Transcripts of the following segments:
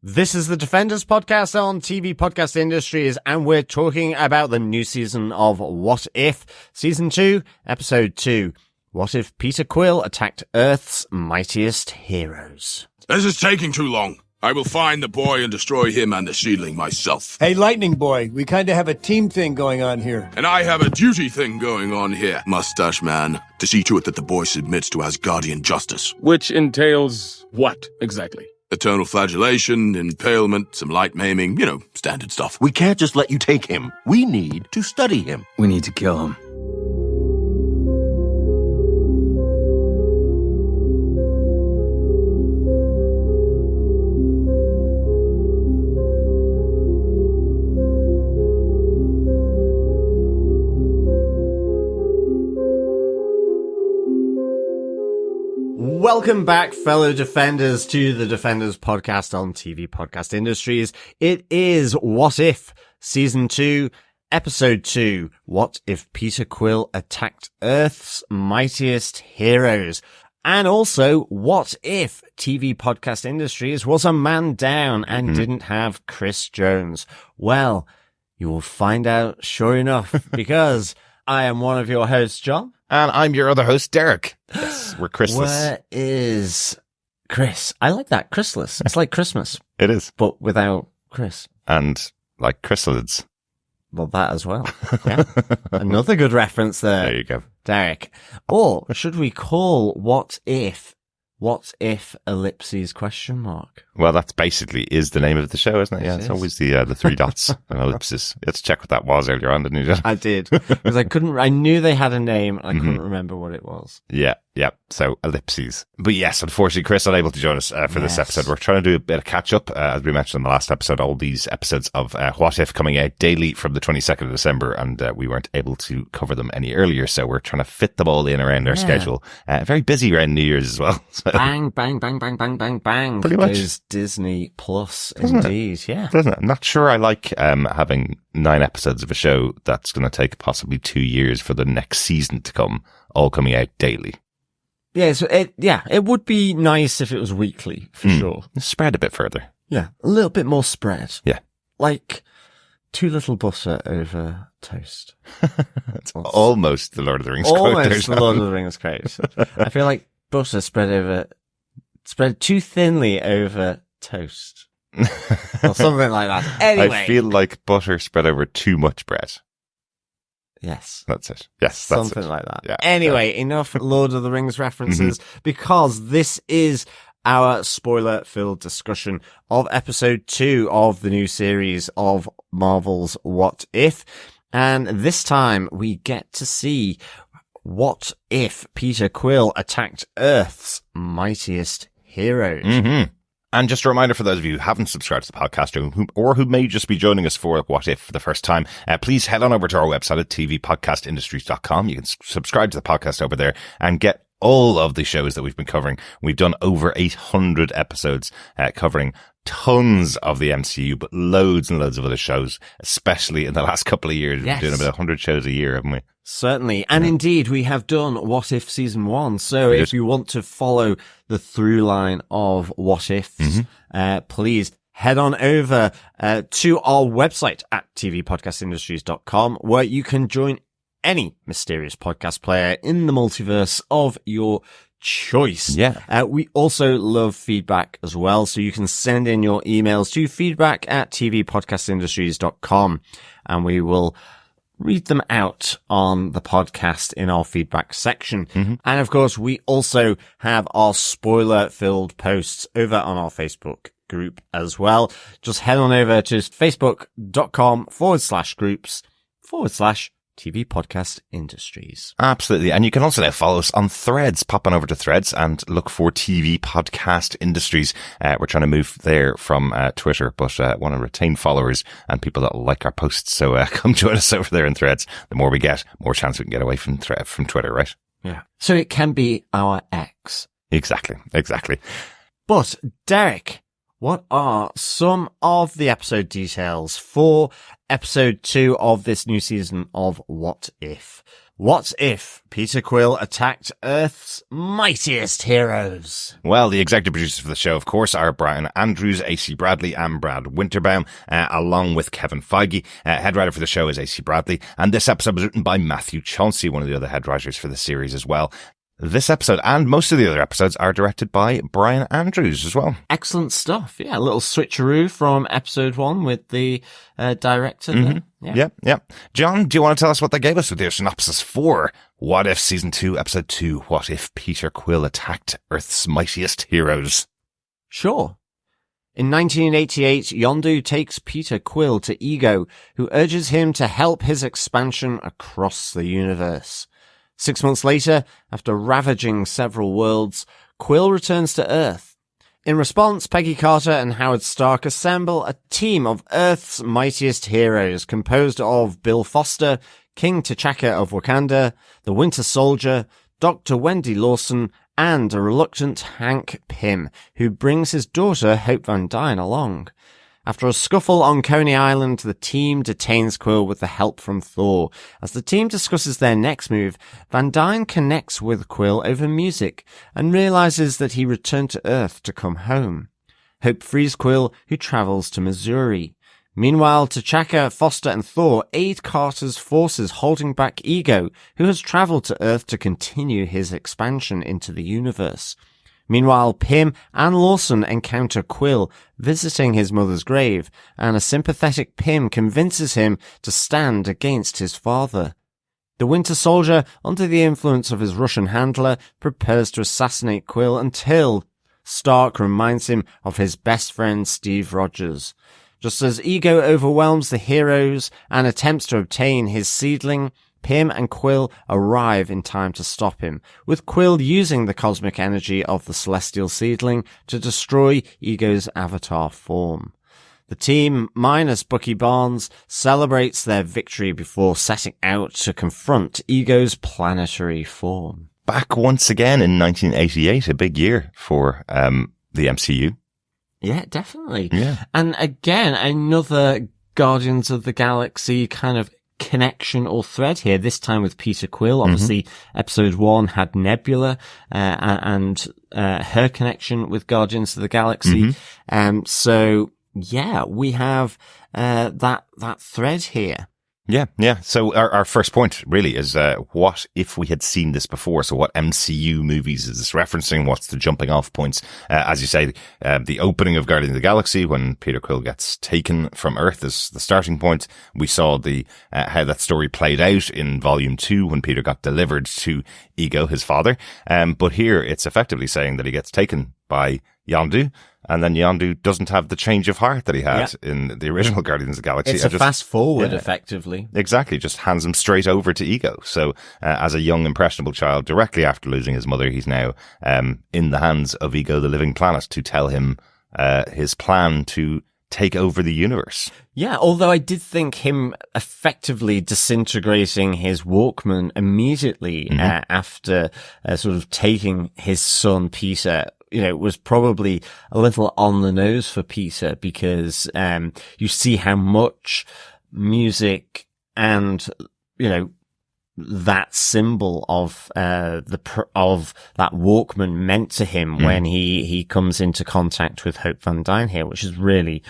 This is the Defenders podcast on TV Podcast Industries, and we're talking about the new season of What If, Season 2, Episode 2. What if Peter Quill attacked Earth's mightiest heroes? This is taking too long. I will find the boy and destroy him and the shieldling myself. Hey, Lightning Boy, we kind of have a team thing going on here. And I have a duty thing going on here, Mustache Man, to see to it that the boy submits to Asgardian justice. Which entails what, exactly? Eternal flagellation, impalement, some light maiming, standard stuff. We can't just let you take him. We need to study him. We need to kill him. Welcome back, fellow Defenders, to the Defenders podcast on TV Podcast Industries. It is What If, Season 2, Episode 2. What if Peter Quill attacked Earth's mightiest heroes? And also, what if TV Podcast Industries was a man down and didn't have Chris Jones? Well, you will find out sure enough, because I am one of your hosts, John. And I'm your other host, Derek. Yes, we're Chrisless. Where is Chris? I like that. Chrisless. It's like Christmas. It is. But without Chris. And like chrysalids. Well, that as well. Yeah. Another good reference there. There you go. Derek. Or should we call what if ellipses question mark? Well, that's basically is the name of the show, isn't it? Yeah, it's always the three dots and ellipses. Let's check what that was earlier on, didn't you? I did. Because I knew they had a name and I couldn't remember what it was. Yeah. So ellipses. But yes, unfortunately, Chris unable to join us for this episode. We're trying to do a bit of catch up. As we mentioned in the last episode, all these episodes of What If coming out daily from the 22nd of December, and we weren't able to cover them any earlier. So we're trying to fit them all in around our schedule. Very busy around New Year's as well. So. Bang, bang, bang, bang, bang, bang, bang. Pretty much. Goes Disney Plus, Doesn't indeed. Yeah. Doesn't it? I'm not sure I like having 9 episodes of a show that's going to take possibly 2 years for the next season to come, all coming out daily. Yeah, so it would be nice if it was weekly, for sure. Spread a bit further. Yeah, a little bit more spread. Yeah. Like too little butter over toast. It's almost the Lord of the Rings quote. Almost the Lord of the Rings quote. I feel like butter spread too thinly over toast. Or something like that. Anyway. I feel like butter spread over too much bread. Yes. That's it. Yes, that's something it. like that. Yeah, anyway, enough Lord of the Rings references, because this is our spoiler-filled discussion of episode 2 of the new series of Marvel's What If. And this time we get to see what if Peter Quill attacked Earth's mightiest heroes. Mm-hmm. And just a reminder for those of you who haven't subscribed to the podcast or who may just be joining us for What If for the first time, please head on over to our website at tvpodcastindustries.com. You can subscribe to the podcast over there and get all of the shows that we've been covering. We've done over 800 episodes covering tons of the MCU, but loads and loads of other shows, especially in the last couple of years. Yes. We're doing about 100 shows a year, haven't we? Certainly. And indeed, we have done What If Season 1. So if you want to follow the through line of What Ifs, please head on over to our website at tvpodcastindustries.com, where you can join any mysterious podcast player in the multiverse of your choice. Yeah. We also love feedback as well, so you can send in your emails to feedback at tvpodcastindustries.com, and we will read them out on the podcast in our feedback section. And of course, we also have our spoiler-filled posts over on our Facebook group as well. Just head on over to facebook.com/groups/TV Podcast Industries. Absolutely. And you can also now follow us on Threads. Pop on over to Threads and look for TV Podcast Industries. We're trying to move there from Twitter, but want to retain followers and people that like our posts. So come join us over there in Threads. The more we get, more chance we can get away from Twitter, right? Yeah. So it can be our X. Exactly. But Derek, what are some of the episode details for episode 2 of this new season of What If? What if Peter Quill attacked Earth's mightiest heroes? Well, the executive producers for the show, of course, are Bryan Andrews, AC Bradley, and Brad Winderbaum, along with Kevin Feige. Head writer for the show is AC Bradley, and this episode was written by Matthew Chauncey, one of the other head writers for the series as well. This episode and most of the other episodes are directed by Bryan Andrews as well. Excellent stuff. Yeah, a little switcheroo from episode 1 with the director there. Yeah. John, do you want to tell us what they gave us with their synopsis for What If Season 2, Episode 2, What If Peter Quill Attacked Earth's Mightiest Heroes? Sure. In 1988, Yondu takes Peter Quill to Ego, who urges him to help his expansion across the universe. 6 months later, after ravaging several worlds, Quill returns to Earth. In response, Peggy Carter and Howard Stark assemble a team of Earth's mightiest heroes composed of Bill Foster, King T'Chaka of Wakanda, the Winter Soldier, Dr. Wendy Lawson, and a reluctant Hank Pym, who brings his daughter Hope van Dyne along. After a scuffle on Coney Island, the team detains Quill with the help from Thor. As the team discusses their next move, Van Dyne connects with Quill over music and realizes that he returned to Earth to come home. Hope frees Quill, who travels to Missouri. Meanwhile, T'Chaka, Foster, and Thor aid Carter's forces holding back Ego, who has traveled to Earth to continue his expansion into the universe. Meanwhile, Pym and Lawson encounter Quill visiting his mother's grave, and a sympathetic Pym convinces him to stand against his father. The Winter Soldier, under the influence of his Russian handler, prepares to assassinate Quill until Stark reminds him of his best friend Steve Rogers. Just as Ego overwhelms the heroes and attempts to obtain his seedling, Pym and Quill arrive in time to stop him, with Quill using the cosmic energy of the celestial seedling to destroy Ego's avatar form. The team, minus Bucky Barnes, celebrates their victory before setting out to confront Ego's planetary form. Back once again in 1988, a big year for the MCU. Yeah, definitely. Yeah. And again, another Guardians of the Galaxy kind of connection or thread here, this time with Peter Quill. Obviously, episode 1 had Nebula, and her connection with Guardians of the Galaxy. So yeah, we have, that thread here. Yeah. So our first point really is, what if we had seen this before? So what MCU movies is this referencing? What's the jumping off points? As you say, the opening of Guardians of the Galaxy when Peter Quill gets taken from Earth is the starting point. We saw how that story played out in Volume 2 when Peter got delivered to Ego, his father. But here it's effectively saying that he gets taken by Yondu, and then Yondu doesn't have the change of heart that he had in the original Guardians of the Galaxy. It's fast forward, effectively. Exactly, just hands him straight over to Ego. So, as a young, impressionable child, directly after losing his mother, he's now in the hands of Ego, the living planet, to tell him his plan to take over the universe. Yeah, although I did think him effectively disintegrating his Walkman immediately after sort of taking his son Peter, was probably a little on the nose for Peter, because you see how much music and that symbol of of that Walkman meant to him when he comes into contact with Hope van Dyne here, which is really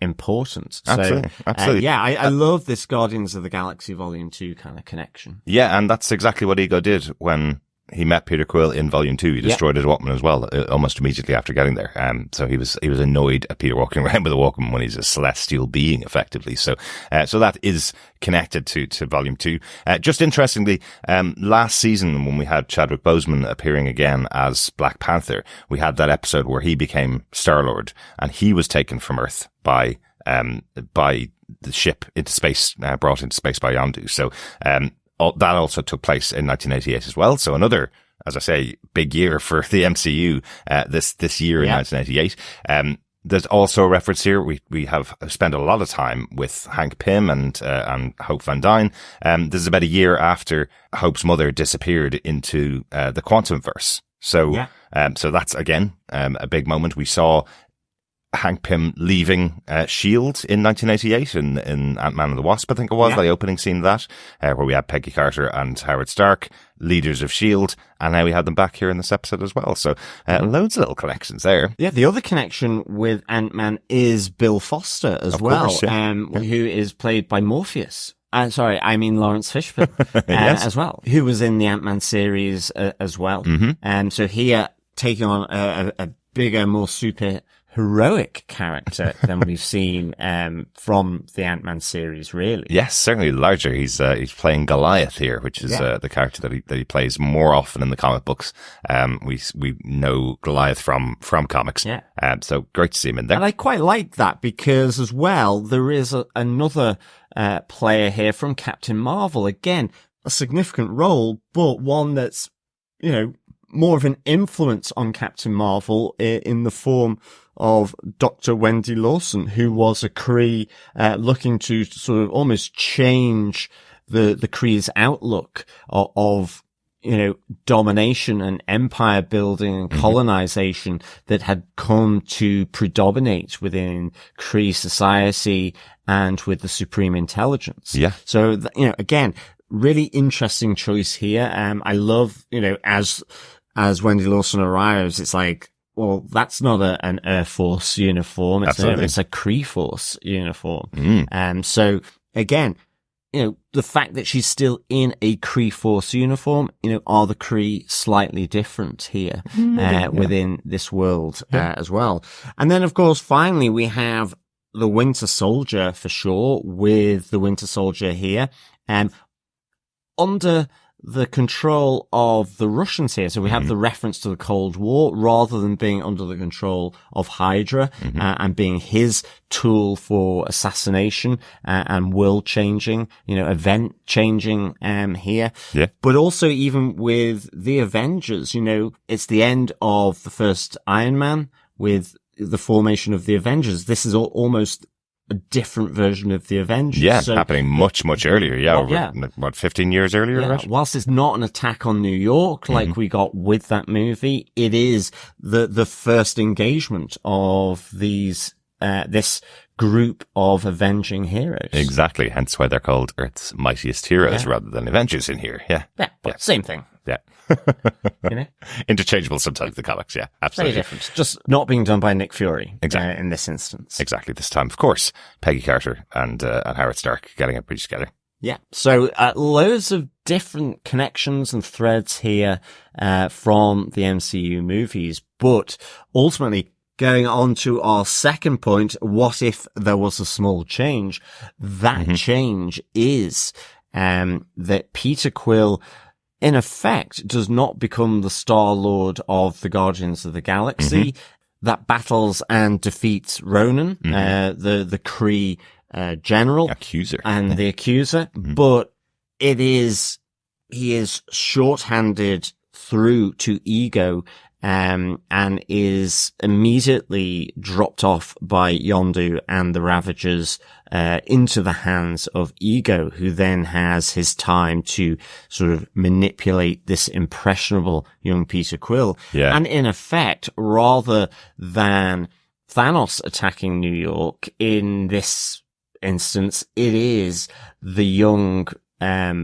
important. Absolutely. I love this Guardians of the Galaxy Volume 2 kind of connection. Yeah, and that's exactly what Ego did when he met Peter Quill in Volume 2. He destroyed his Walkman as well, almost immediately after getting there. So he was annoyed at Peter walking around with a Walkman when he's a celestial being, effectively. So that is connected to Volume 2. Just interestingly, last season when we had Chadwick Boseman appearing again as Black Panther, we had that episode where he became Star-Lord, and he was taken from Earth by the ship into space, brought into space by Yondu. So, that also took place in 1988 as well. So another, as I say, big year for the MCU, this year in 1988. There's also a reference here. We have spent a lot of time with Hank Pym and Hope van Dyne. This is about a year after Hope's mother disappeared into, the Quantum Verse. So that's again, a big moment. We saw Hank Pym leaving S.H.I.E.L.D. in 1988 in Ant-Man and the Wasp, I think it was, the opening scene of that, where we had Peggy Carter and Howard Stark, leaders of S.H.I.E.L.D., and now we have them back here in this episode as well. So loads of little connections there. Yeah, the other connection with Ant-Man is Bill Foster as well, who is played by Morpheus. Sorry, I mean Lawrence Fishburne as well, who was in the Ant-Man series as well. So here, taking on a bigger, more super heroic character than we've seen from the Ant-Man series, really. Yes, certainly larger. He's playing Goliath here, which is the character that he plays more often in the comic books. We know Goliath from comics. Yeah. So great to see him in there. And I quite like that because as well there is another player here from Captain Marvel. Again, a significant role, but one that's, you know, more of an influence on Captain Marvel in the form of Dr. Wendy Lawson, who was a Kree looking to sort of almost change the Kree's outlook of you know, domination and empire building and colonization that had come to predominate within Kree society and with the supreme intelligence. Yeah. So, you know, again, really interesting choice here. I love, you know, as Wendy Lawson arrives, it's like, well, that's not an Air Force uniform. It's a Kree Force uniform. So again, you know, the fact that she's still in a Kree Force uniform, you know, are the Kree slightly different here, within this world, as well. And then, of course, finally, we have the Winter Soldier for sure, with the Winter Soldier here, under the control of the Russians here. So we have the reference to the Cold War rather than being under the control of Hydra, and being his tool for assassination, and world changing, you know, event changing, here. Yeah. But also even with the Avengers, you know, it's the end of the first Iron Man with the formation of the Avengers. This is almost a different version of the Avengers. Yeah, so, happening much earlier. Yeah, what, 15 years earlier? Yeah. Right? Whilst it's not an attack on New York like we got with that movie, it is the first engagement of these this group of avenging heroes. Exactly. Hence why they're called Earth's Mightiest Heroes rather than Avengers in here. Yeah. Yeah, but same thing. Yeah. You know? Interchangeable sometimes, the comics. Yeah, absolutely. Very different. Just not being done by Nick Fury. Exactly. In this instance. Exactly. This time, of course, Peggy Carter and Howard Stark getting a bridge together. Yeah. So, loads of different connections and threads here, from the MCU movies, but ultimately, going on to our second point, what if there was a small change? That change is, that Peter Quill, in effect, does not become the Star-Lord of the Guardians of the Galaxy that battles and defeats Ronan, the Kree general, accuser, and the accuser. But he is shorthanded through to Ego, and is immediately dropped off by Yondu and the Ravagers into the hands of Ego, who then has his time to sort of manipulate this impressionable young Peter Quill. Yeah. And in effect, rather than Thanos attacking New York in this instance, it is the young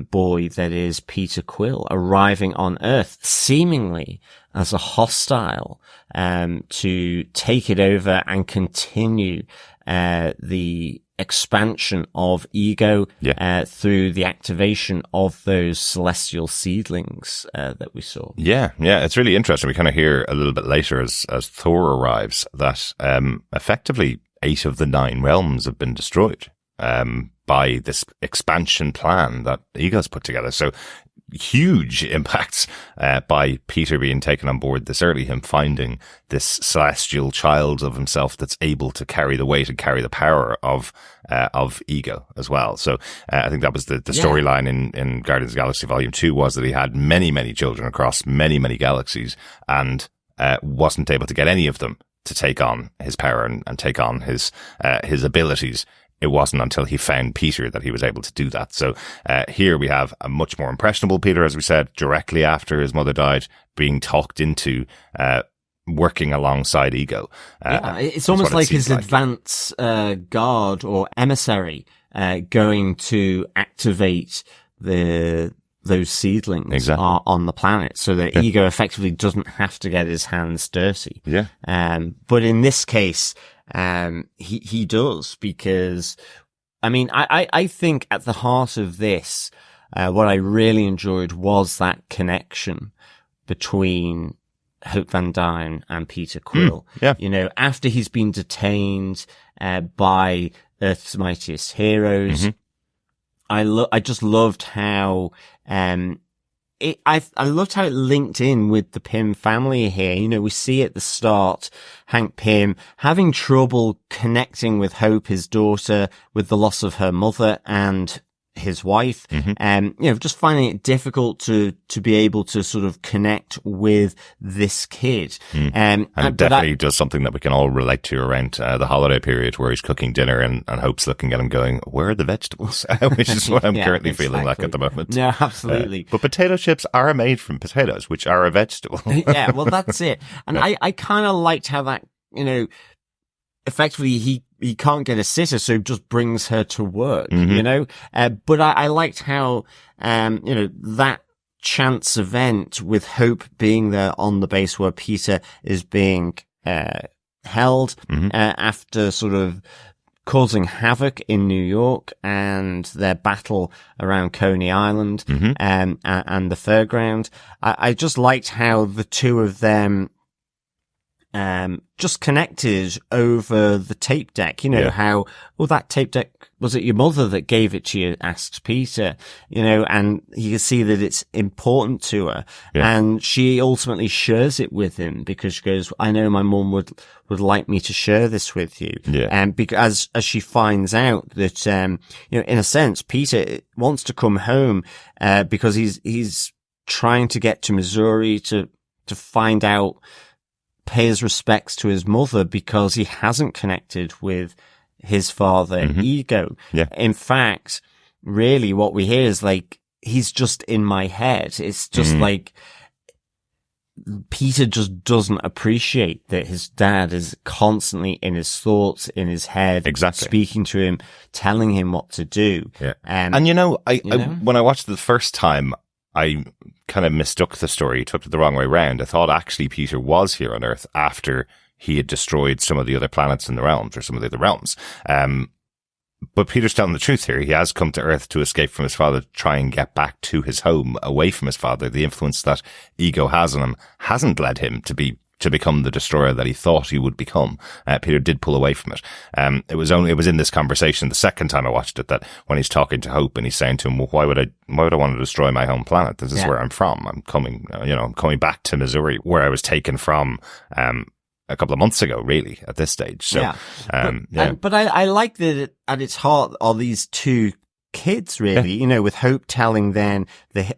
boy that is Peter Quill arriving on Earth, seemingly as a hostile, to take it over and continue, the expansion of Ego, through the activation of those celestial seedlings, that we saw. Yeah. It's really interesting. We kind of hear a little bit later as Thor arrives that, effectively 8 of the 9 realms have been destroyed, by this expansion plan that Ego's put together. So huge impacts, by Peter being taken on board this early, him finding this celestial child of himself that's able to carry the weight and carry the power of Ego as well. So, I think that was the storyline in Guardians of the Galaxy Volume 2, was that he had many children across many galaxies and, wasn't able to get any of them to take on his power and take on his abilities. It wasn't until he found Peter that he was able to do that. So here we have a much more impressionable Peter, as we said, directly after his mother died, being talked into working alongside Ego. It's almost like his advance guard or emissary going to activate those seedlings are on the planet so that Ego effectively doesn't have to get his hands dirty. Yeah. But in this case, he does, because, I mean, I think at the heart of this, what I really enjoyed was that connection between Hope van Dyne and Peter Quill. You know, after he's been detained, by Earth's Mightiest Heroes, I just loved how, I loved how it linked in with the Pym family here. You know, we see at the start Hank Pym having trouble connecting with Hope, his daughter, with the loss of her mother and his wife, you know, just finding it difficult to be able to sort of connect with this kid. And definitely does something that we can all relate to around the holiday period, where he's cooking dinner and Hope's looking at him going, where are the vegetables? Which is what I'm currently feeling like at the moment. No, absolutely. But potato chips are made from potatoes, which are a vegetable. Yeah, well, that's it. And I kind of liked how that, you know, effectively he can't get a sitter, so just brings her to work, you know? But I liked how, you know, that chance event with Hope being there on the base where Peter is being, held, after sort of causing havoc in New York and their battle around Coney Island, and the fairground. I just liked how the two of them, just connected over the tape deck, you know, how, that tape deck, was it your mother that gave it to you? Asks Peter, you know, and you can see that it's important to her. And she ultimately shares it with him because she goes, I know my mum would like me to share this with you. And because as she finds out that, you know, in a sense, Peter wants to come home, because he's trying to get to Missouri to find out, pay his respects to his mother, because he hasn't connected with his father, Ego. In fact, really what we hear is like, he's just in my head. It's just like, Peter just doesn't appreciate that his dad is constantly in his thoughts, in his head, speaking to him, telling him what to do. And you know, I when I watched it the first time, I kind of mistook the story, took it the wrong way round. I thought actually Peter was here on Earth after he had destroyed some of the other planets in the realms, or some of the other realms. But Peter's telling the truth here. He has come to Earth to escape from his father, to try and get back to his home, away from his father. The influence that Ego has on him hasn't led him to become the destroyer that he thought he would become. Peter did pull away from it. It was in this conversation the second time I watched it, that when he's talking to Hope and he's saying to him, well, why would I want to destroy my home planet? This is where I'm from. I'm coming back to Missouri, where I was taken from, a couple of months ago, really, at this stage. So, but I like that at its heart are these two kids, really, you know, with Hope telling then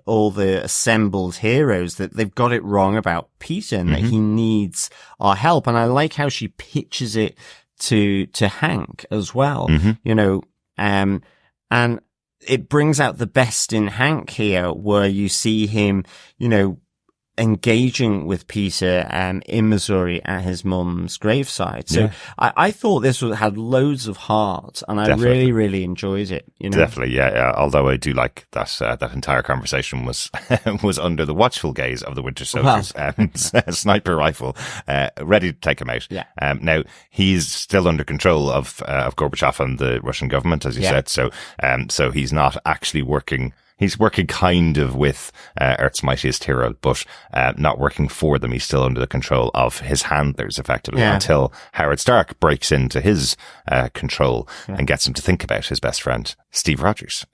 all the assembled heroes that they've got it wrong about Peter and that he needs our help. And I like how she pitches it to Hank as well, you know, and it brings out the best in Hank here, where you see him, you know, engaging with Peter in Missouri at his mum's graveside. So I thought this had loads of heart, and I really, really enjoyed it. You know? Definitely, yeah. Although I do like that that entire conversation was was under the watchful gaze of the Winter Soldier's sniper rifle, ready to take him out. Now he's still under control of Gorbachev and the Russian government, as you said. So he's not actually working. He's working kind of with Earth's Mightiest Hero, but not working for them. He's still under the control of his handlers, effectively, until Howard Stark breaks into his control and gets him to think about his best friend, Steve Rogers.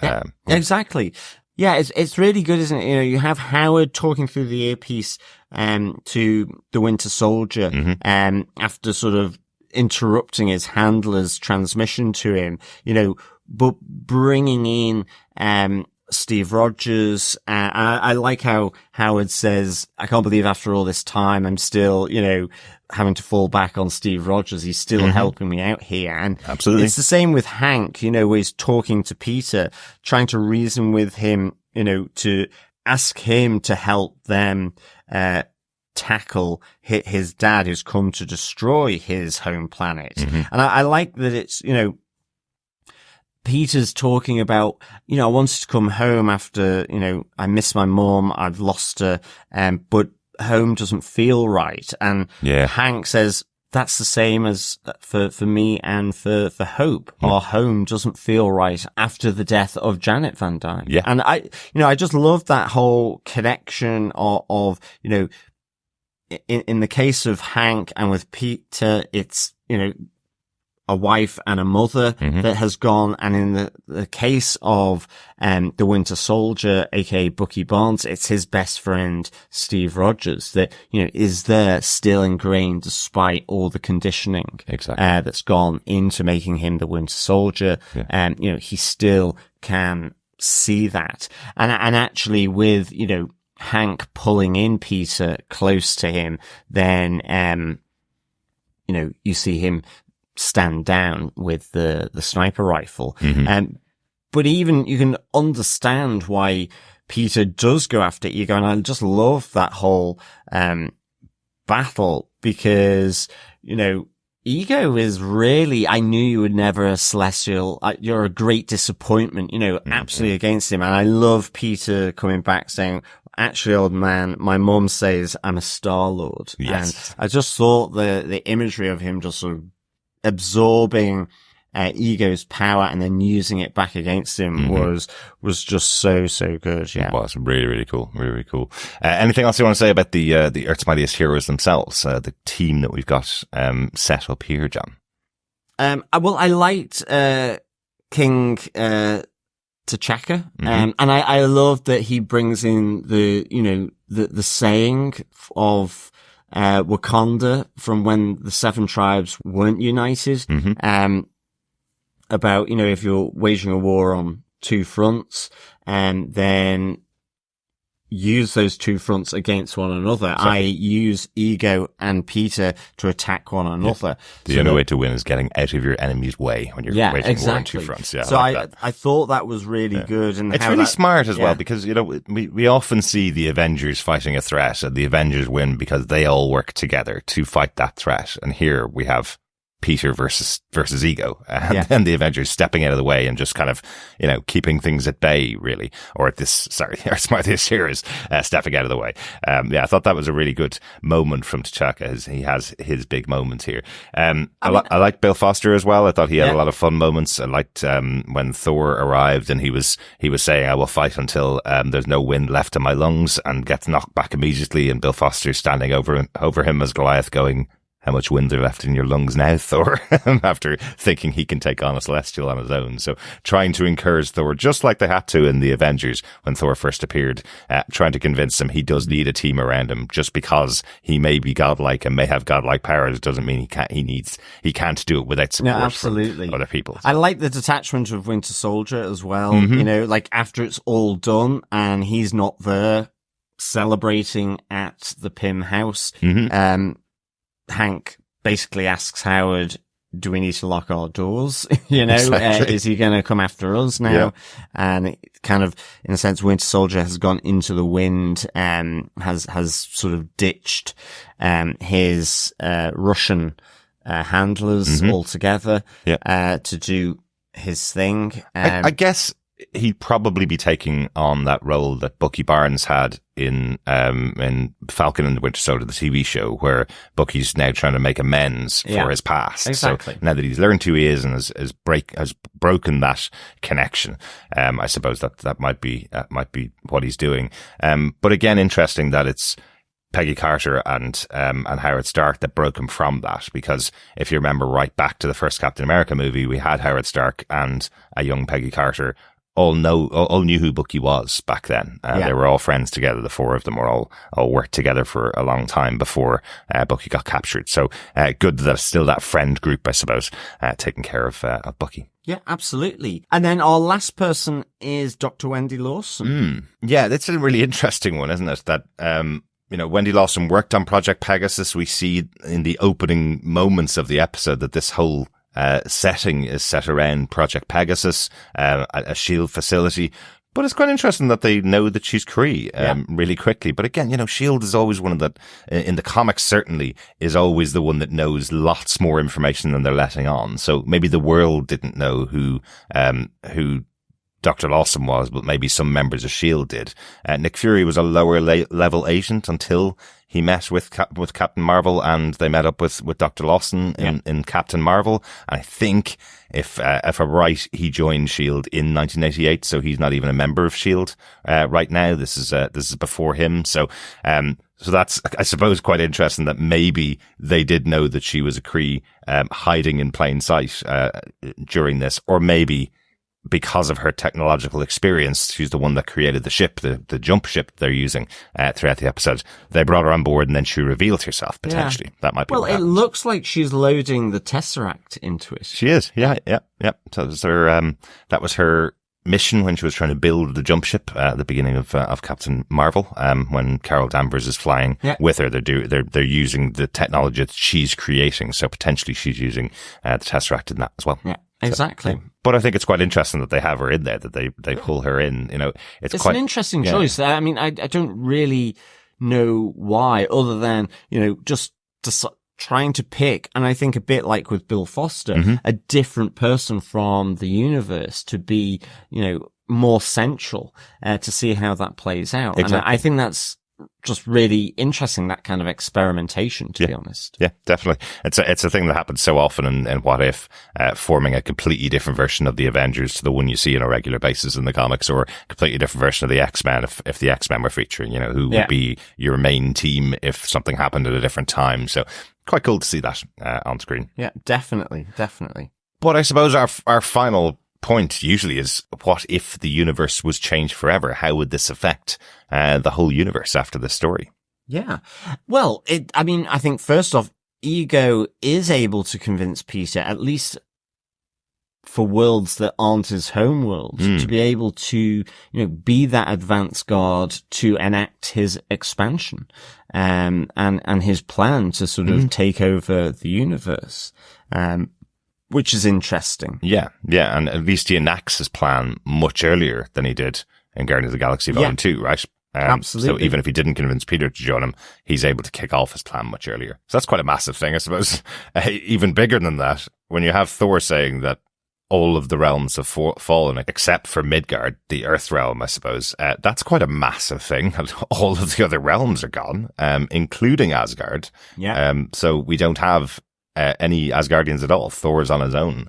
Exactly. Yeah, it's really good, isn't it? You know, you have Howard talking through the earpiece to the Winter Soldier after sort of interrupting his handler's transmission to him, you know, but bringing in Steve Rogers. I like how Howard says, I can't believe after all this time I'm still, you know, having to fall back on Steve Rogers. He's still helping me out here. And absolutely, it's the same with Hank, you know, where he's talking to Peter, trying to reason with him, you know, to ask him to help them, tackle his dad who's come to destroy his home planet. And I like that it's, Peter's talking about, I wanted to come home after, I miss my mom, I've lost her, but home doesn't feel right. And Hank says, that's the same as for me and for Hope. Our home doesn't feel right after the death of Janet Van Dyne. Yeah. And I just love that whole connection of in the case of Hank and with Peter, it's, a wife and a mother that has gone. And in the case of, the Winter Soldier, aka Bucky Barnes, it's his best friend, Steve Rogers, that, is there still ingrained despite all the conditioning, that's gone into making him the Winter Soldier. He still can see that. And actually with, Hank pulling in Peter close to him, then, you see him stand down with the sniper rifle. But even you can understand why Peter does go after Ego. And I just love that whole, battle because, Ego is really, I knew you were never a Celestial. You're a great disappointment, absolutely against him. And I love Peter coming back saying, actually, old man, my mom says I'm a Star-Lord. Yes. And I just thought the imagery of him just sort of absorbing Ego's power and then using it back against him was just so good. Yeah, it was really, really cool. Really, really cool. Anything else you want to say about the Earth's Mightiest Heroes themselves, the team that we've got set up here, John? Well, I liked King T'Chaka, and I love that he brings in the saying of Wakanda from when the 7 tribes weren't united, about, if you're waging a war on 2 fronts, and then use those 2 fronts against one another. I use Ego and Peter to attack one another. The only way to win is getting out of your enemy's way when you're waging war on 2 fronts. Yeah, so I thought that was really good. And it's really smart as well because, we often see the Avengers fighting a threat and the Avengers win because they all work together to fight that threat. And here we have Peter versus Ego, and then the Avengers stepping out of the way and just kind of, keeping things at bay, really. Or at this, Earth's Mightiest Heroes, stepping out of the way. I thought that was a really good moment from T'Chaka. He has his big moment here. I liked Bill Foster as well. I thought he had a lot of fun moments. I liked, when Thor arrived and he was saying, I will fight until, there's no wind left in my lungs, and gets knocked back immediately. And Bill Foster standing over him as Goliath going, how much wind are left in your lungs now, Thor? After thinking he can take on a Celestial on his own. So trying to encourage Thor, just like they had to in the Avengers when Thor first appeared, trying to convince him he does need a team around him. Just because he may be godlike and may have godlike powers doesn't mean he can't do it without support from other people. I like the detachment of Winter Soldier as well. Like after it's all done and he's not there celebrating at the Pym house, Hank basically asks Howard, do we need to lock our doors? Is he going to come after us now? Yeah. And it kind of, in a sense, Winter Soldier has gone into the wind and has sort of ditched, his, Russian, handlers altogether, to do his thing. I guess he'd probably be taking on that role that Bucky Barnes had in Falcon and the Winter Soldier, the TV show, where Bucky's now trying to make amends for his past. Exactly. So now that he's learned who he is and has broken that connection, I suppose that might be what he's doing. But again, interesting that it's Peggy Carter and Howard Stark that broke him from that, because if you remember right back to the first Captain America movie, we had Howard Stark and a young Peggy Carter all knew who Bucky was back then. They were all friends together. The 4 of them were all worked together for a long time before Bucky got captured. So good that still that friend group, I suppose, taking care of Bucky. Yeah, absolutely. And then our last person is Dr. Wendy Lawson. Yeah, that's a really interesting one, isn't it? That Wendy Lawson worked on Project Pegasus. We see in the opening moments of the episode that this whole setting is set around Project Pegasus, a SHIELD facility. But it's quite interesting that they know that she's Kree really quickly. But again, S.H.I.E.L.D. is always one of that, in the comics certainly, is always the one that knows lots more information than they're letting on. So maybe the world didn't know who Dr. Lawson was, but maybe some members of S.H.I.E.L.D. did. Nick Fury was a lower level agent until he met with Captain Marvel, and they met up with Dr. Lawson in Captain Marvel. And I think if I'm right, he joined S.H.I.E.L.D. in 1988, so he's not even a member of S.H.I.E.L.D. right now. This is before him. So that's, I suppose, quite interesting that maybe they did know that she was a Kree, hiding in plain sight, during this, or maybe because of her technological experience, she's the one that created the ship, the jump ship they're using throughout the episode. They brought her on board, and then she revealed herself, potentially. Yeah. That might be. Well, it looks like she's loading the Tesseract into it. She is. Yeah. So that was her mission when she was trying to build the jump ship at the beginning of Captain Marvel. When Carol Danvers is flying with her, they're using the technology that she's creating. So potentially she's using the Tesseract in that as well. Yeah. Exactly. But I think it's quite interesting that they have her in there, that they pull her in. It's quite an interesting choice. I mean, I don't really know why, other than, just trying to pick, and I think a bit like with Bill Foster, a different person from the universe to be, more central, to see how that plays out. Exactly. And I think that's just really interesting, that kind of experimentation, to be honest. Yeah, definitely. It's a thing that happens so often in What If, forming a completely different version of the Avengers to the one you see on a regular basis in the comics, or a completely different version of the X-Men if the X-Men were featuring, who would be your main team if something happened at a different time. So quite cool to see that on screen. Yeah, definitely. But I suppose our final point usually is, what if the universe was changed forever? How would this affect the whole universe after this story? Yeah. Well, I think first off, Ego is able to convince Peter, at least for worlds that aren't his home worlds, to be able to, be that advance guard to enact his expansion, and his plan to sort of take over the universe. Which is interesting. Yeah. And at least he enacts his plan much earlier than he did in Guardians of the Galaxy Volume 2, right? Absolutely. So even if he didn't convince Peter to join him, he's able to kick off his plan much earlier. So that's quite a massive thing, I suppose. Even bigger than that, when you have Thor saying that all of the realms have fallen except for Midgard, the Earth realm, I suppose, that's quite a massive thing. All of the other realms are gone, including Asgard. Yeah. So we don't have any Asgardians at all. Thor's on his own,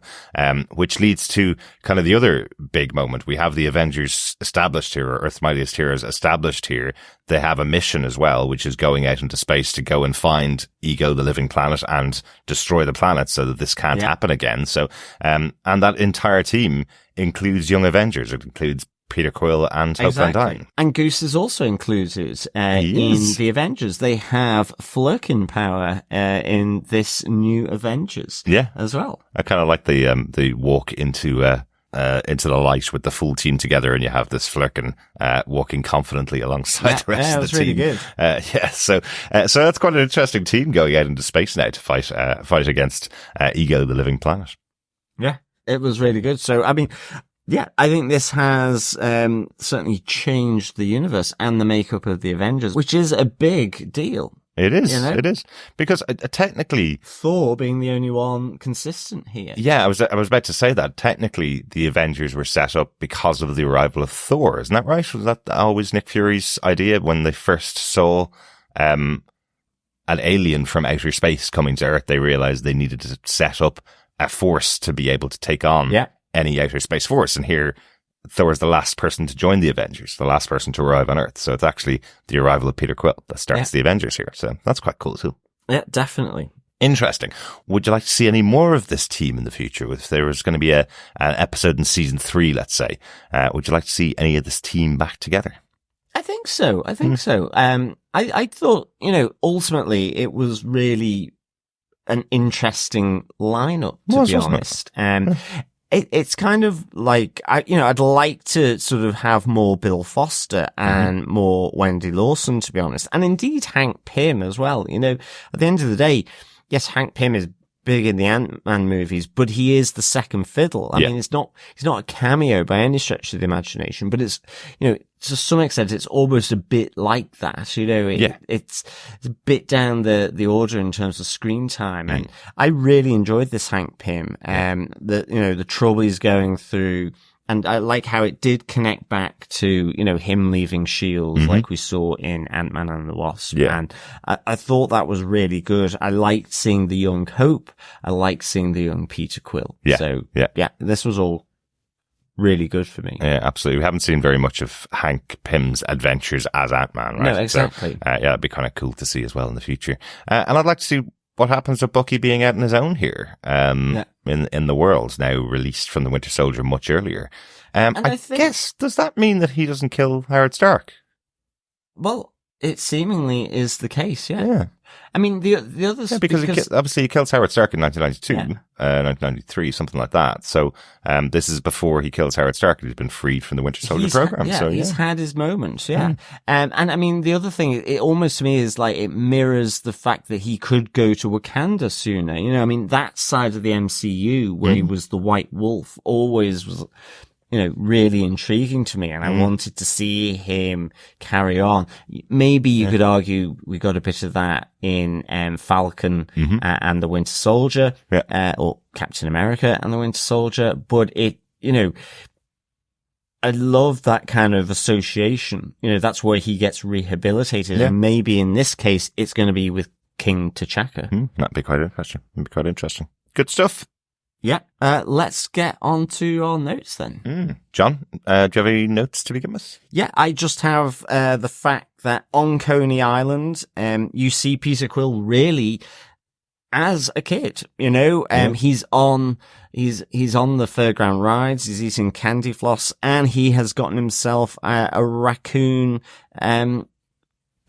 which leads to kind of the other big moment. We have the Avengers established here, or Earth's Mightiest Heroes established here. They have a mission as well, which is going out into space to go and find Ego, the living planet, and destroy the planet so that this can't happen again. So, and that entire team includes Young Avengers. It includes Peter Quill and Hope van Dyne. And Goose is also included in the Avengers. They have Flurkin power in this new Avengers as well. I kind of like the walk into the light with the full team together, and you have this Flurkin walking confidently alongside the rest of the team. Really good. So that's quite an interesting team going out into space now to fight against Ego, the living planet. Yeah, it was really good. So, I mean, yeah, I think this has certainly changed the universe and the makeup of the Avengers, which is a big deal. It is. It is. Because technically, Thor being the only one consistent here. Yeah, I was about to say that. Technically, the Avengers were set up because of the arrival of Thor. Isn't that right? Was that always Nick Fury's idea when they first saw an alien from outer space coming to Earth? They realized they needed to set up a force to be able to take on any outer space force. And here, Thor is the last person to join the Avengers, the last person to arrive on Earth. So it's actually the arrival of Peter Quill that starts the Avengers here. So that's quite cool too. Yeah, definitely. Interesting. Would you like to see any more of this team in the future? If there was going to be an episode in season 3, let's say, would you like to see any of this team back together? I think so. I thought, ultimately it was really an interesting lineup, to be honest. It's kind of like, I'd like to sort of have more Bill Foster and more Wendy Lawson, to be honest. And indeed Hank Pym as well. At the end of the day, yes, Hank Pym is big in the Ant-Man movies, but he is the second fiddle. I mean, he's not a cameo by any stretch of the imagination, but it's, to some extent, it's almost a bit like that. It's a bit down the order in terms of screen time. And I really enjoyed this Hank Pym, the trouble he's going through. And I like how it did connect back to, him leaving S.H.I.E.L.D. like we saw in Ant-Man and the Wasp. Yeah. And I thought that was really good. I liked seeing the young Hope. I liked seeing the young Peter Quill. Yeah. So, this was all really good for me. Yeah, absolutely. We haven't seen very much of Hank Pym's adventures as Ant-Man, right? No, exactly. So, it'd be kind of cool to see as well in the future. And I'd like to see what happens to Bucky being out on his own here, in the world, now released from the Winter Soldier much earlier. I guess, does that mean that he doesn't kill Howard Stark? Well, it seemingly is the case, yeah. I mean, the others... Yeah, because obviously he kills Howard Stark in 1992, 1993, something like that. So, this is before he kills Howard Stark. He's been freed from the Winter Soldier program. He's had his moments, and I mean, the other thing, it almost to me is like, it mirrors the fact that he could go to Wakanda sooner. I mean, that side of the MCU where he was the White Wolf always was, really intriguing to me, and I wanted to see him carry on. Maybe you could argue we got a bit of that in Falcon and the Winter Soldier, or Captain America and the Winter Soldier, but I love that kind of association. That's where he gets rehabilitated, and maybe in this case, it's going to be with King T'Chaka. That'd be quite interesting. Good stuff. Yeah. Let's get on to our notes then. John, do you have any notes to begin with? Yeah, I just have the fact that on Coney Island, you see Peter Quill really as a kid. He's on the fairground rides, he's eating candy floss, and he has gotten himself a raccoon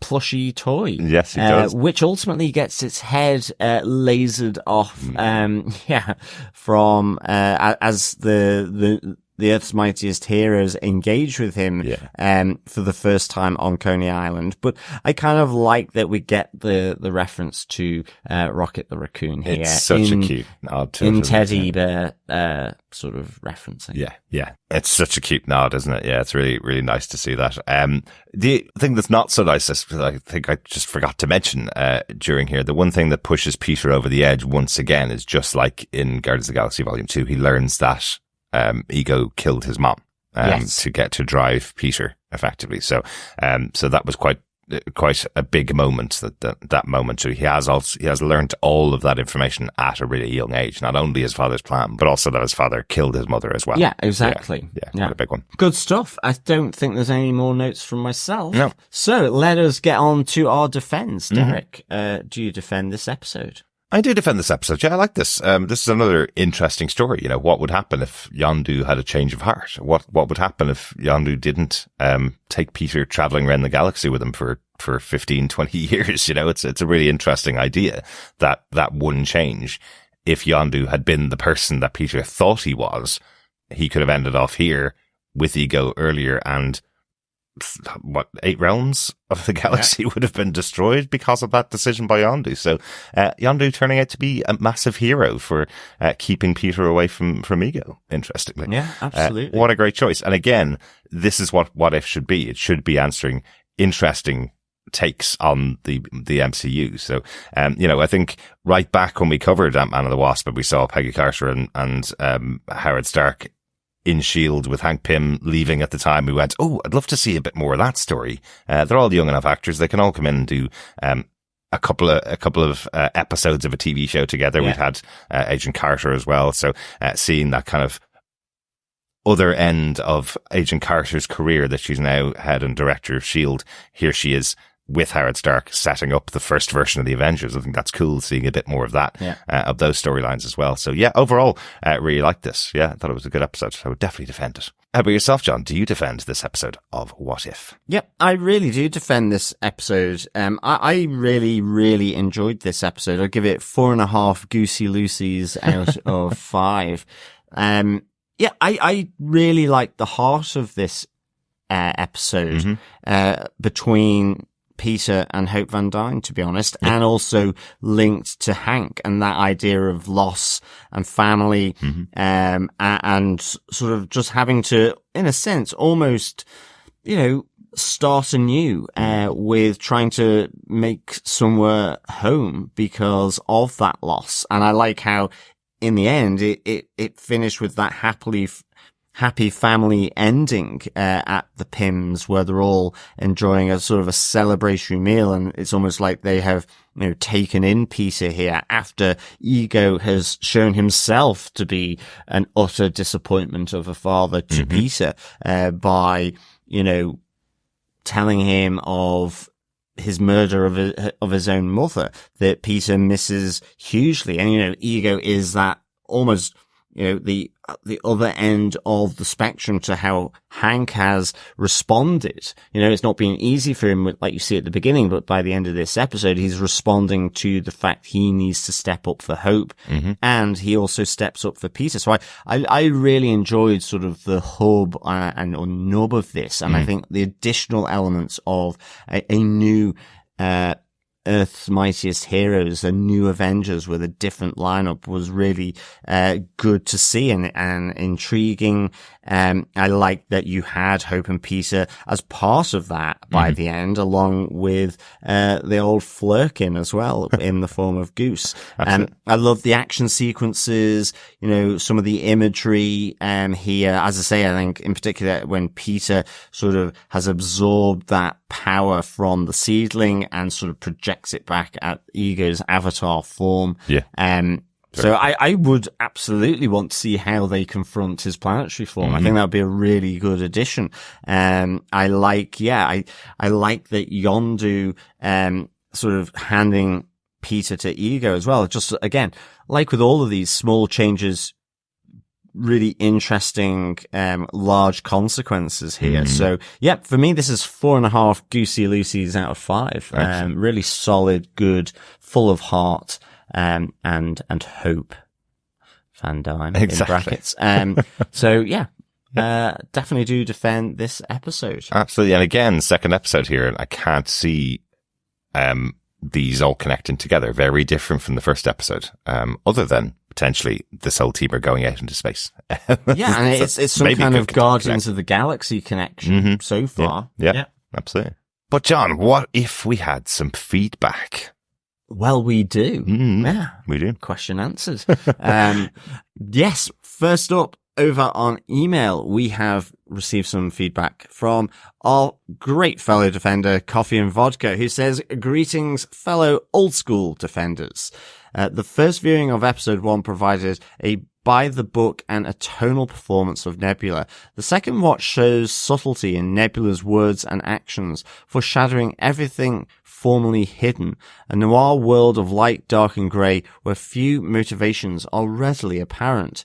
plushy toy. Yes, he does. Which ultimately gets its head lasered off, from as the Earth's Mightiest heroes engage with him for the first time on Coney Island. But I kind of like that we get the reference to Rocket the Raccoon here. It's such a cute nod to in it, Teddy Bear sort of referencing. Yeah. It's such a cute nod, isn't it? Yeah, it's really, really nice to see that. The thing that's not so nice is, I think I just forgot to mention during here, the one thing that pushes Peter over the edge once again is just like in Guardians of the Galaxy Volume 2, he learns that Ego killed his mom to get to drive Peter effectively. So that was quite a big moment. That moment. So he has learned all of that information at a really young age. Not only his father's plan, but also that his father killed his mother as well. Yeah, exactly. Yeah, quite a big one. Good stuff. I don't think there's any more notes from myself. No. So let us get on to our defense. Derek, do you defend this episode? I do defend this episode. Yeah, I like this. This is another interesting story. What would happen if Yondu had a change of heart? What would happen if Yondu didn't take Peter traveling around the galaxy with him for 15, 20 years? It's a really interesting idea that one change. If Yondu had been the person that Peter thought he was, he could have ended off here with Ego earlier, and 8 realms of the galaxy would have been destroyed because of that decision by Yondu. So Yondu turning out to be a massive hero for keeping Peter away from Ego, interestingly. Yeah, absolutely. What a great choice. And again, this is what if should be. It should be answering interesting takes on the MCU. So, I think right back when we covered Ant-Man and the Wasp, we saw Peggy Carter and Howard Stark in S.H.I.E.L.D. with Hank Pym leaving at the time, we went, I'd love to see a bit more of that story. They're all young enough actors. They can all come in and do, a couple of episodes of a TV show together. Yeah. We've had, Agent Carter as well. So, seeing that kind of other end of Agent Carter's career, that she's now head and director of S.H.I.E.L.D. Here she is with Howard Stark setting up the first version of the Avengers. I think that's cool, seeing a bit more of that, of those storylines as well. So yeah, overall, really liked this. Yeah, I thought it was a good episode. I would definitely defend it. How about yourself, John? Do you defend this episode of What If? Yep, I really do defend this episode. I really, really enjoyed this episode. I'll give it 4.5 Goosey Lucy's out of 5. I really like the heart of this episode, between Peter and Hope van Dyne, to be honest, and also linked to Hank and that idea of loss and family, and sort of just having to, in a sense, almost, start anew, with trying to make somewhere home because of that loss. And I like how in the end it finished with that happy family ending at the Pyms, where they're all enjoying a sort of a celebratory meal, and it's almost like they have taken in Peter here after Ego has shown himself to be an utter disappointment of a father to Peter, by telling him of his murder of his own mother that Peter misses hugely. And Ego is that almost the other end of the spectrum to how Hank has responded. It's not been easy for him, like you see at the beginning, but by the end of this episode, he's responding to the fact he needs to step up for Hope, and he also steps up for Peter. So I really enjoyed sort of the hub or nub of this, and I think the additional elements of a new Earth's Mightiest Heroes, a new Avengers with a different lineup, was really good to see and intriguing. I like that you had Hope and Peter as part of that by the end, along with the old Flurkin as well in the form of Goose. I love the action sequences, some of the imagery here. As I say, I think in particular when Peter sort of has absorbed that power from the seedling and sort of projects it back at Ego's avatar form. So I would absolutely want to see how they confront his planetary form. I think that would be a really good addition. I like that Yondu, sort of handing Peter to Ego as well. Just again, like with all of these small changes, really interesting, large consequences here. So yeah, for me, this is 4.5 Goosey Lucy's out of 5. Really solid, good, full of heart. And Hope van Dyne in brackets. So yeah, definitely do defend this episode. Absolutely. And again, second episode here, and I can't see, these all connecting together. Very different from the first episode, other than potentially this whole team are going out into space. Yeah, and it's some kind of Guardians of the Galaxy connection so far. Yeah, absolutely. But John, what if we had some feedback? Well, we do. Yeah, we do. Question answered. Yes. First up, over on email, we have received some feedback from our great fellow defender, Coffee and Vodka, who says, "Greetings, fellow old school defenders. The first viewing of episode 1 provided a by the book and a tonal performance of Nebula. The second watch shows subtlety in Nebula's words and actions, foreshadowing everything formerly hidden, a noir world of light, dark and grey where few motivations are readily apparent.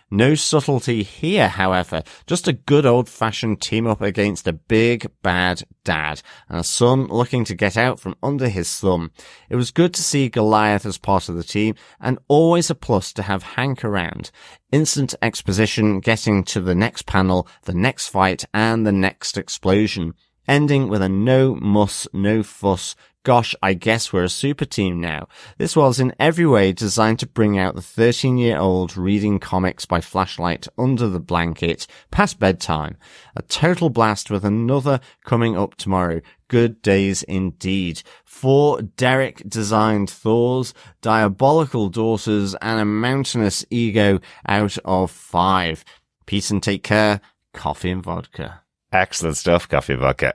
No subtlety here, however, just a good old-fashioned team-up against a big, bad dad, and a son looking to get out from under his thumb. It was good to see Goliath as part of the team, and always a plus to have Hank around. Instant exposition, getting to the next panel, the next fight, and the next explosion. Ending with a no muss, no fuss. Gosh, I guess we're a super team now. This was in every way designed to bring out the 13-year-old reading comics by flashlight under the blanket past bedtime. A total blast with another coming up tomorrow. Good days indeed. 4 Derek-designed Thors, diabolical daughters, and a mountainous ego out of 5. Peace and take care. Coffee and Vodka." Excellent stuff, Coffee and Vodka.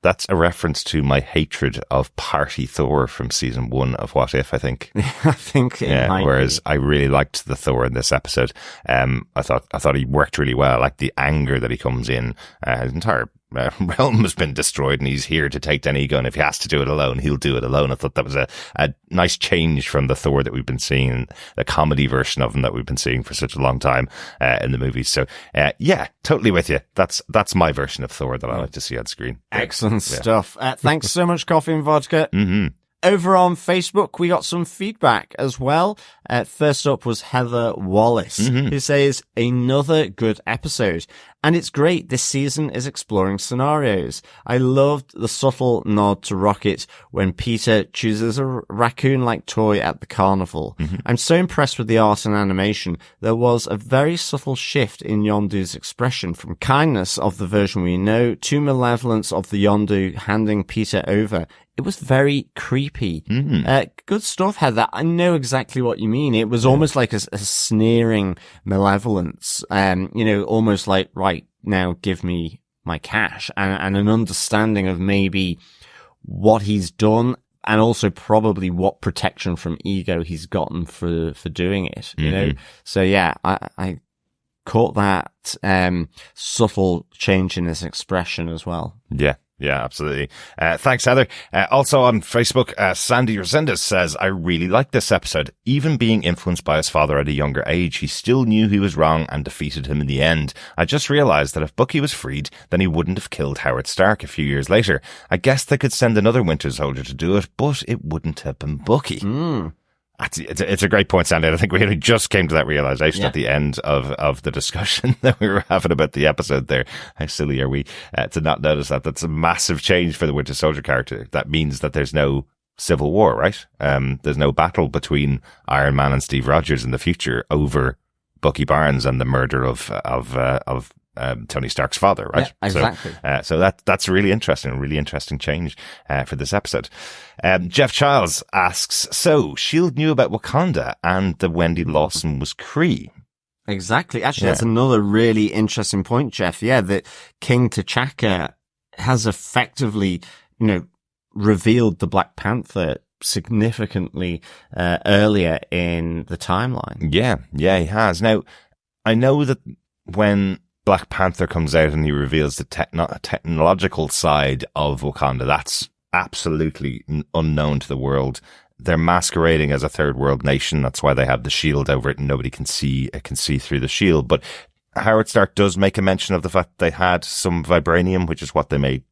That's a reference to my hatred of Party Thor from season 1 of What If, I think. I think it might whereas be. I really liked the Thor in this episode. I thought he worked really well. I like the anger that he comes in. His entire realm has been destroyed and he's here to take down Ego, and if he has to do it alone, he'll do it alone. I thought that was a nice change from the Thor that we've been seeing, the comedy version of him that we've been seeing for such a long time in the movies. So yeah, totally with you. That's my version of Thor that I like to see on screen. Excellent stuff. Thanks so much, Coffee and Vodka. over on Facebook, we got some feedback as well. First up was Heather Wallace, who says, another good episode. And it's great. This season is exploring scenarios. I loved the subtle nod to Rocket when Peter chooses a raccoon-like toy at the carnival. I'm so impressed with the art and animation. There was a very subtle shift in Yondu's expression from kindness of the version we know to malevolence of the Yondu handing Peter over. It was very creepy. Good stuff, Heather. I know exactly what you mean. It was almost like a sneering malevolence. Almost like, right, now give me my cash, and an understanding of maybe what he's done, and also probably what protection from ego he's gotten for doing it, you know? So yeah, I caught that, subtle change in his expression as well. Yeah, absolutely. Thanks, Heather. Also on Facebook, Sandy Resendez says, I really like this episode. Even being influenced by his father at a younger age, he still knew he was wrong and defeated him in the end. I just realized that if Bucky was freed, then he wouldn't have killed Howard Stark a few years later. I guess they could send another Winter Soldier to do it, but it wouldn't have been Bucky. It's a great point, Sandy. I think we only just came to that realization at the end of the discussion that we were having about the episode there. How silly are we to not notice that? That's a massive change for the Winter Soldier character. That means that there's no civil war, right? There's no battle between Iron Man and Steve Rogers in the future over Bucky Barnes and the murder of Tony Stark's father, right? Yeah, exactly. So that's really interesting change for this episode. Jeff Childs asks, so S.H.I.E.L.D. knew about Wakanda and the Wendy Lawson was Kree. Exactly. Actually, that's another really interesting point, Jeff. Yeah, that King T'Chaka has effectively, revealed the Black Panther significantly earlier in the timeline. Yeah, he has. Now, I know that when Black Panther comes out and he reveals the technological side of Wakanda, that's absolutely unknown to the world. They're masquerading as a third world nation. That's why they have the shield over it and nobody can see through the shield. But Howard Stark does make a mention of the fact they had some vibranium, which is what they made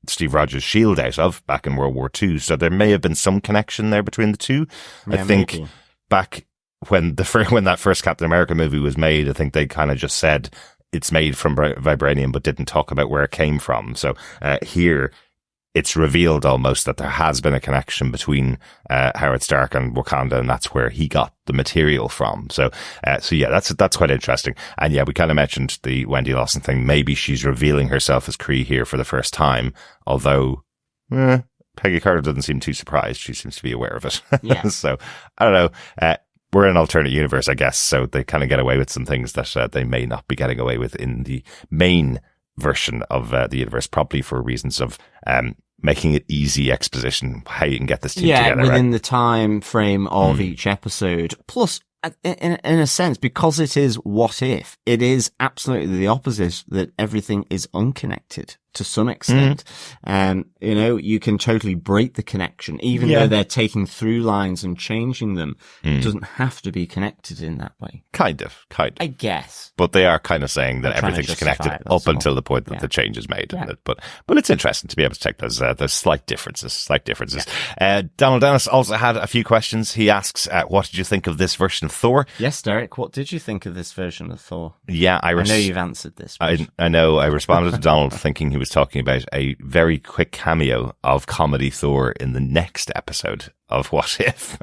Steve Rogers' shield out of back in World War II. So there may have been some connection there between the two. Yeah, I think maybe. Back when that first Captain America movie was made, I think they kind of just said it's made from vibranium, but didn't talk about where it came from. So here, it's revealed almost that there has been a connection between Howard Stark and Wakanda, and that's where he got the material from. So yeah, that's quite interesting. And yeah, we kind of mentioned the Wendy Lawson thing. Maybe she's revealing herself as Kree here for the first time, although Peggy Carter doesn't seem too surprised. She seems to be aware of it. Yeah. So I don't know. We're in an alternate universe, I guess, so they kind of get away with some things that they may not be getting away with in the main version of the universe, probably for reasons of making it easy exposition, how you can get this team together. Yeah, within right? the time frame of each episode. Plus, in a sense, because it is what if, it is absolutely the opposite, that everything is unconnected to some extent. You can totally break the connection, even though they're taking through lines and changing them. It doesn't have to be connected in that way. Kind of. I guess. But they are kind of saying that They're trying to everything's justify connected it, that's up until all. the point that the change is made. Yeah. But it's interesting to be able to take those slight differences. Donald Dennis also had a few questions. He asks, what did you think of this version of Thor? Yes, Derek, what did you think of this version of Thor? Yeah, I know you've answered this. But... I know. I responded to Donald thinking he was talking about a very quick cameo of comedy Thor in the next episode of What If.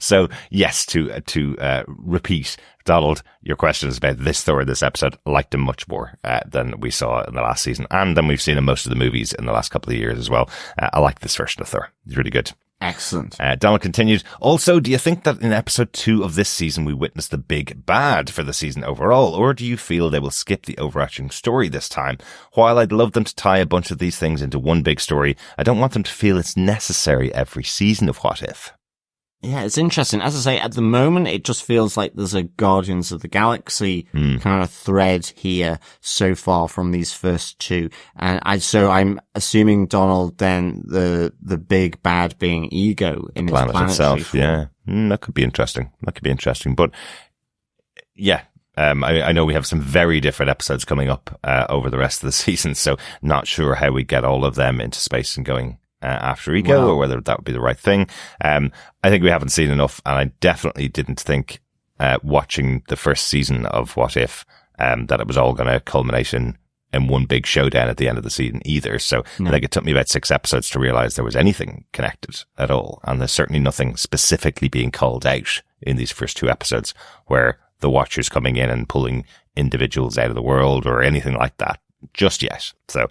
So yes, to repeat, Donald, your question is about this Thor in this episode. I liked him much more than we saw in the last season, and than we've seen in most of the movies in the last couple of years as well. I like this version of Thor. He's really good. Excellent. Donald continued, also, do you think that in episode 2 of this season we witnessed the big bad for the season overall, or do you feel they will skip the overarching story this time? While I'd love them to tie a bunch of these things into one big story, I don't want them to feel it's necessary every season of What If. Yeah, it's interesting. As I say, at the moment, it just feels like there's a Guardians of the Galaxy kind of thread here so far from these first two. And I'm assuming, Donald, then the big bad being Ego in its planet itself. form. Yeah. That could be interesting. But yeah. I know we have some very different episodes coming up over the rest of the season, so not sure how we get all of them into space and going after Ego, or whether that would be the right thing. I think we haven't seen enough, and I definitely didn't think watching the first season of What If that it was all going to culminate in one big showdown at the end of the season either. So I think it took me about 6 episodes to realize there was anything connected at all. And there's certainly nothing specifically being called out in these first 2 episodes where the Watcher's coming in and pulling individuals out of the world or anything like that just yet. So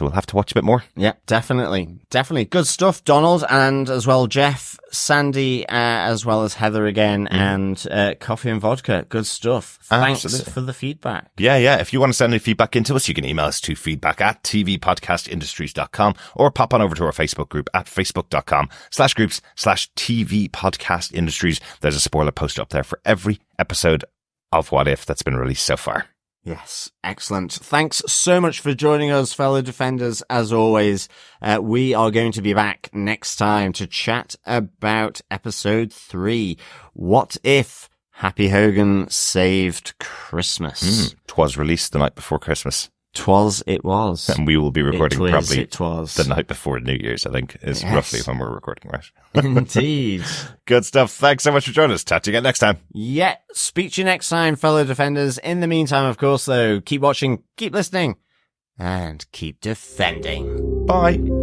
we'll have to watch a bit more. Yeah, definitely. Good stuff, Donald, and as well Jeff, Sandy, as well as Heather again, and Coffee and Vodka. Good stuff. Thanks for the feedback. Yeah. If you want to send any feedback into us, you can email us to feedback@tvpodcastindustries.com or pop on over to our Facebook group at facebook.com/groups/tvpodcastindustries. There's a spoiler post up there for every episode of What If that's been released so far. Yes, excellent. Thanks so much for joining us, fellow defenders. As always, we are going to be back next time to chat about episode 3. What if Happy Hogan saved Christmas? 'Twas released the night before Christmas. It was. And we will be recording probably the the night before New Year's, I think, is roughly when we're recording, right? Indeed. Good stuff. Thanks so much for joining us. Chat to you again next time. Yeah, speak to you next time, fellow defenders. In the meantime, of course, though, keep watching, keep listening, and keep defending. Bye.